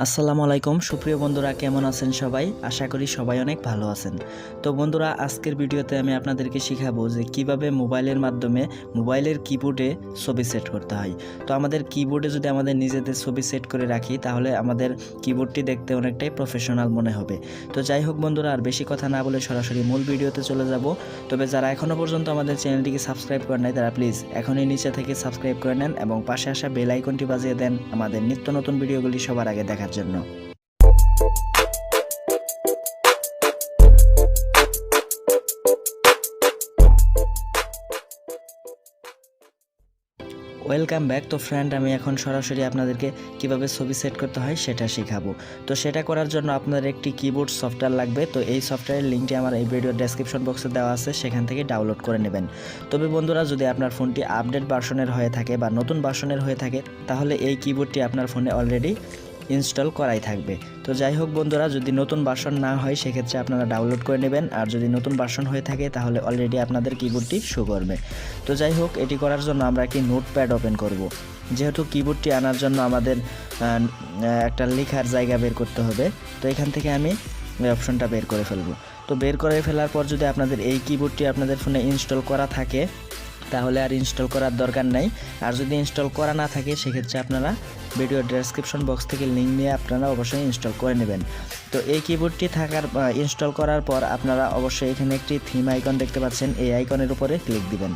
আসসালামু আলাইকুম সুপ্রিয় বন্ধুরা, কেমন আছেন সবাই? আশা করি সবাই অনেক ভালো আছেন। তো বন্ধুরা, আজকের ভিডিওতে আমি আপনাদেরকে শেখাবো যে কিভাবে মোবাইলের মাধ্যমে মোবাইলের কিবোর্ডে ছবি সেট করতে হয়। তো আমাদের কিবোর্ডে যদি আমাদের নিজেদের ছবি সেট করে রাখি তাহলে আমাদের কিবোর্ডটি দেখতে অনেকটাই প্রফেশনাল মনে হবে। তো যাই হোক বন্ধুরা, আর বেশি কথা না বলে সরাসরি মূল ভিডিওতে চলে যাব। তবে যারা এখনও পর্যন্ত আমাদের চ্যানেলটিকে সাবস্ক্রাইব করেন নাই তারা প্লিজ এখনই নিচে থেকে সাবস্ক্রাইব করে নেন এবং পাশে আসা বেল আইকনটি বাজিয়ে দেন আমাদের নিত্য নতুন ভিডিওগুলি সবার আগে দেখার জন্য। Welcome back. তো ফ্রেন্ড, আমি এখন সরাসরি আপনাদেরকে কিভাবে ছবি সেট করতে হয় সেটা শেখাবো। তো সেটা করার জন্য আপনাদের একটি কিবোর্ড সফটওয়্যার লাগবে। তো এই সফটওয়্যারের লিঙ্কটি আমার এই ভিডিওর ডেসক্রিপশন বক্সে দেওয়া আছে, সেখান থেকে ডাউনলোড করে নেবেন। তবে বন্ধুরা, যদি আপনার ফোনটি আপডেট ভার্সনের হয়ে থাকে বা নতুন ভার্সনের হয়ে থাকে তাহলে এই কিবোর্ডটি আপনার ফোনে অলরেডি ইনস্টল করাই থাকবে। তো যাই হোক বন্ধুরা, যদি নতুন ভার্সন না হয় সেক্ষেত্রে আপনারা ডাউনলোড করে নেবেন, আর যদি নতুন ভার্সন হয়ে থাকে তাহলে অলরেডি আপনাদের কিবোর্ডটি শো করবে। তো যাই হোক, এটি করার জন্য আমরা একটি নোটপ্যাড ওপেন করব। যেহেতু কিবোর্ডটি আনার জন্য আমাদের একটা লেখার জায়গা বের করতে হবে, তো এখান থেকে আমি এই অপশনটা বের করে ফেলবো। তো বের করে ফেলার পর যদি আপনাদের এই কিবোর্ডটি আপনাদের ফোনে ইনস্টল করা থাকে তাহলে আর ইনস্টল করার দরকার নাই। আর যদি ইনস্টল করা না থাকে সেক্ষেত্রে আপনারা ভিডিও ডেসক্রিপশন বক্স থেকে লিঙ্ক নিয়ে আপনারা অবশ্যই ইনস্টল করে নেবেন। তো এই কিবোর্ডটি ইনস্টল করার পর আপনারা অবশ্যই এখানে একটি থিম আইকন দেখতে পাচ্ছেন, এই আইকনের উপরে ক্লিক দিবেন।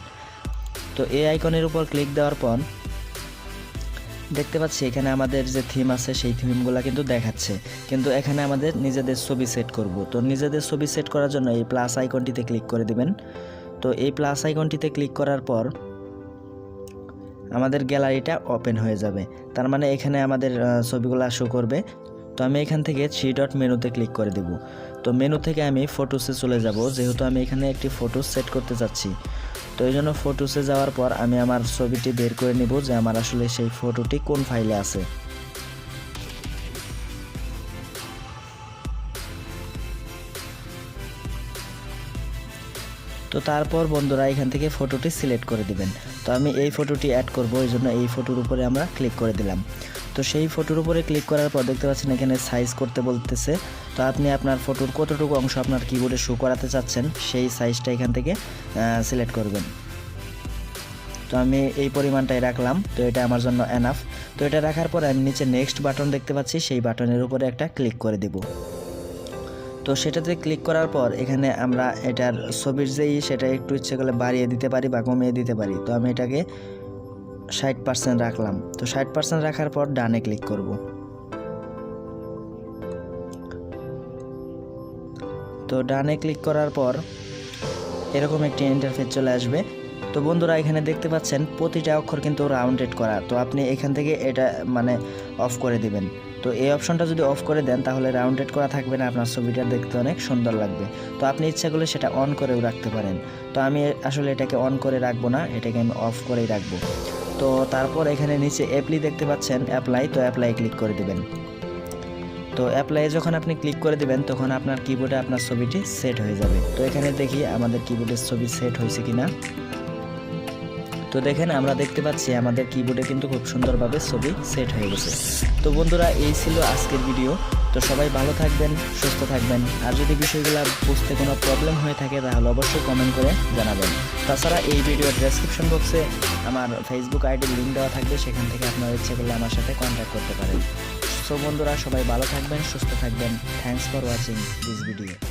তো এই আইকনের উপর ক্লিক দেওয়ার পর দেখতে পাচ্ছি এখানে আমাদের যে থিম আছে সেই থিমগুলো কিন্তু দেখাচ্ছে, কিন্তু এখানে আমাদের নিজেদের ছবি সেট করব। তো নিজেদের ছবি সেট করার জন্য এই প্লাস আইকনটিতে ক্লিক করে দিবেন। তো এই প্লাস আইকনটিতে ক্লিক করার পর আমাদের গ্যালারিটা ওপেন হয়ে যাবে, তার মানে এখানে আমাদের ছবিগুলো শো করবে। তো আমি এখান থেকে 3 ডট মেনুতে ক্লিক করে দেব। তো মেনু থেকে আমি ফটোসে চলে যাব, যেহেতু আমি এখানে একটি ফটো সেট করতে চাচ্ছি। তো এই জন্য ফটোসে যাওয়ার পর আমি আমার ছবিটি বের করে নিব যে আমার আসলে সেই ফটোটি কোন ফাইলে আছে। তো তারপর বন্ধুরা এখান থেকে ফটোটি সিলেক্ট করে দিবেন। তো আমি এই ফটোটি অ্যাড করব, এই জন্য এই ফটোর উপরে আমরা ক্লিক করে দিলাম। তো সেই ফটোর উপরে ক্লিক করার পর দেখতে পাচ্ছেন এখানে সাইজ করতে বলতেছে। তো আপনি আপনার ফটোর কতটুকু অংশ আপনার কিবোর্ডে শো করাতে চাচ্ছেন সেই সাইজটা এখান থেকে সিলেক্ট করবেন। তো আমি এই পরিমাণটাই রাখলাম, তো এটা আমার জন্য এনাফ। তো এটা রাখার পর আমি নিচে নেক্সট বাটন দেখতে পাচ্ছি, সেই বাটনের উপরে একটা ক্লিক করে দেব। তো সেটাতে ক্লিক করার পর এখানে আমরা এটার ছবির সেটা একটু ইচ্ছে করলে বাড়িয়ে দিতে পারি বা কমিয়ে দিতে পারি। তো আমি এটাকে 60% রাখলাম। তো 60% রাখার পর ডানে ক্লিক করব। তো ডানে ক্লিক করার পর এরকম একটি ইন্টারফেস চলে আসবে। তো বন্ধুরা, এখানে দেখতে পাচ্ছেন প্রতিটা অক্ষর কিন্তু রাউন্ডেড করা। তো আপনি এখান থেকে এটা অফ করে দিবেন। তো এই অপশনটা যদি অফ করে দেন তাহলে রাউন্ডেড করা থাকবে না, আপনার ছবিটা দেখতে অনেক সুন্দর লাগবে। তো আপনি ইচ্ছা করলে সেটা অন করেও রাখতে পারেন। তো আমি আসলে এটাকে অন করে রাখবো না, এটাকে আমি অফ করেই রাখবো। তো তারপর এখানে নিচে অ্যাপ্লি দেখতে পাচ্ছেন, অ্যাপ্লাই। তো অ্যাপ্লাই ক্লিক করে দিবেন। তো অ্যাপ্লাই যখন আপনি ক্লিক করে দিবেন তখন আপনার কিবোর্ডে আপনার ছবিটি সেট হয়ে যাবে। তো এখানে দেখি আমাদের কিবোর্ডের ছবি সেট হয়েছে কিনা। তো দেখেন, আমরা দেখতে পাচ্ছি আমাদের কিবোর্ডে কিন্তু খুব সুন্দরভাবে ছবি সেট হয়ে গেছে। তো বন্ধুরা, এই ছিল আজকের ভিডিও। তো সবাই ভালো থাকবেন, সুস্থ থাকবেন। আর যদি বিষয়গুলো বুঝতে কোনো প্রবলেম হয়ে থাকে তাহলে অবশ্যই কমেন্ট করে জানাবেন। তাছাড়া এই ভিডিওর ডেসক্রিপশন বক্সে আমার ফেসবুক আইডির লিঙ্ক দেওয়া থাকবে, সেখান থেকে আপনারা ইচ্ছে করলে আমার সাথে কন্ট্যাক্ট করতে পারেন। সো বন্ধুরা, সবাই ভালো থাকবেন, সুস্থ থাকবেন। Thanks for watching this video.